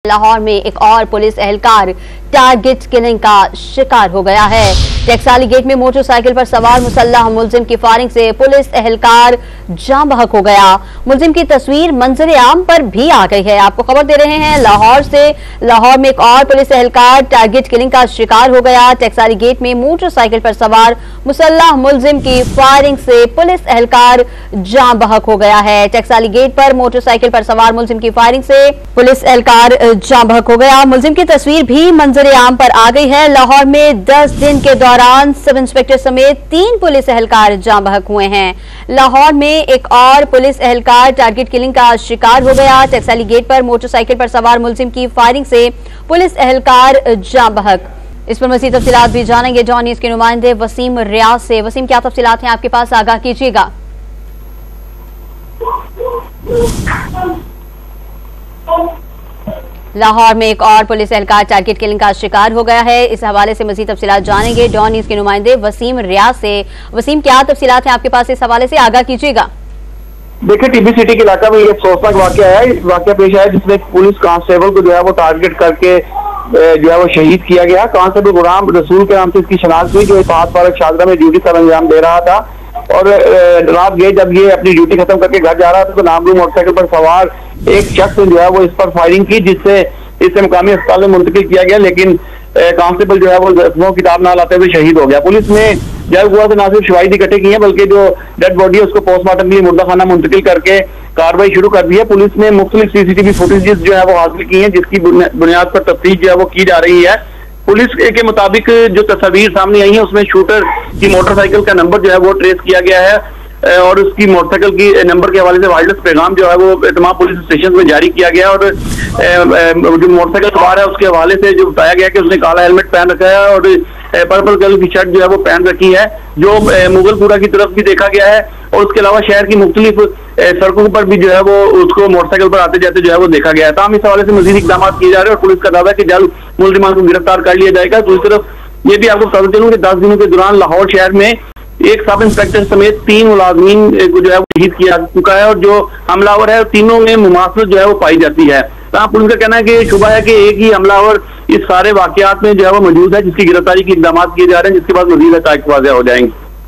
लाहौर में एक और पुलिस एहलकार टारगेट किलिंग का शिकार हो गया है। टकसाली गेट में मोटरसाइकिल पर सवार मुसल्लह मुलजिम की फायरिंग से पुलिस एहलकार जाँ बहक हो गया। मुलजिम की तस्वीर मंजर आम पर भी आ गई है। आपको खबर दे रहे हैं लाहौर में एक और पुलिस एहलकार टारगेट किलिंग का शिकार हो गया। टकसाली गेट में मोटरसाइकिल पर सवार मुसल्लह मुलजिम की फायरिंग से पुलिस एहलकार जाँ बहक हो गया है। टकसाली गेट पर मोटरसाइकिल पर सवार मुलजिम की फायरिंग से पुलिस एहलकार जाँ बहक हो गया। मुलजिम की तस्वीर भी मंजर आम पर आ गई है। लाहौर में 10 दिन के दौरान सब इंस्पेक्टर समेत 3 पुलिस एहलकार जाँ बहक हुए हैं। लाहौर में एक और पुलिस एहलकार टारगेट किलिंग का शिकार हो गया। टकसाली गेट पर मोटरसाइकिल पर सवार मुलजिम की फायरिंग से पुलिस एहलकार जाँ बहक। इस पर मज़ीद तफसीलात भी जानेंगे जॉन न्यूज़ के नुमाइंदे वसीम रियाज से। वसीम, क्या तफसीलात हैं आपके पास, आगाह कीजिएगा। लाहौर में एक और पुलिस एहलकार टारगेट किलिंग का शिकार हो गया है। इस हवाले से मज़ीद तफसीलात जानेंगे डॉन न्यूज़ के नुमाइंदे वसीम रियाज से। वसीम, क्या तफसीलात हैं आपके पास, इस हवाले से आगाह कीजिएगा। देखिए, टीबी सिटी के इलाका में ये अफसोसनाक वाकया पेश आया जिसमें पुलिस कांस्टेबल को जो है वो टारगेट करके जो है वो शहीद किया गया। कांस्टेबल गुलाम रसूल के नाम से इसकी शनाख्त हुई, जो पास पारक शादरा में ड्यूटी सर अंजाम दे रहा था। और रात गए जब ये अपनी ड्यूटी खत्म करके घर जा रहा था तो नामरू मोटरसाइकिल पर सवार एक शख्स जो है वो इस पर फायरिंग की, जिससे इसे मुकामी अस्पताल में मुंतकिल किया गया। लेकिन कांस्टेबल जो है वो जख्मों की ताब ना लाते हुए शहीद हो गया। पुलिस ने जब हुआ तो ना सिर्फ शवाहिद इकट्ठे की है बल्कि जो डेड बॉडी है उसको पोस्टमार्टम के लिए मुर्दा खाना मुंतकिल करके कार्रवाई शुरू कर दी है। पुलिस ने मुख्तलिफ सीसीटीवी फुटेजेस जो है वो हासिल की है, जिसकी बुनियाद पर तफ्तीश जो है वो की जा रही है। पुलिस के मुताबिक जो तस्वीर सामने आई है उसमें शूटर की मोटरसाइकिल का नंबर जो है वो ट्रेस किया गया है और उसकी मोटरसाइकिल की नंबर के हवाले से वायरलेस पैगाम जो है वो तमाम पुलिस स्टेशन में जारी किया गया। और जो मोटरसाइकिल सवार है उसके हवाले से जो बताया गया कि उसने काला हेलमेट पहन रखा है और पर्पल कलर की शर्ट जो है वो पहन रखी है, जो मुगलपुरा की तरफ भी देखा गया है। और उसके अलावा शहर की मुख्तलिफ सड़कों पर भी जो है वो उसको मोटरसाइकिल पर आते जाते जो है वो देखा गया है। तमाम इस हवाले से मजीद इकदाम किए जा रहे हैं और पुलिस का दावा है कि जल्द मुलजिमान को गिरफ्तार कर लिया जाएगा। दूसरी तरफ ये भी आपको बता चलूं कि 10 दिनों के दौरान लाहौर शहर में एक सब इंस्पेक्टर समेत 3 मुलाजमीन को जो है वो शहीद किया चुका है और जो हमलावर है तीनों में मुमासलत जो है वो पाई जाती है। पुलिस का कहना है कि शुबा है कि एक ही हमलावर इस सारे वाकयात में जो है वो मौजूद है, जिसकी गिरफ्तारी के इकदाम किए जा रहे हैं, जिसके बाद मजीद हक़ाइक़ वाज़ेह हो जाएंगे।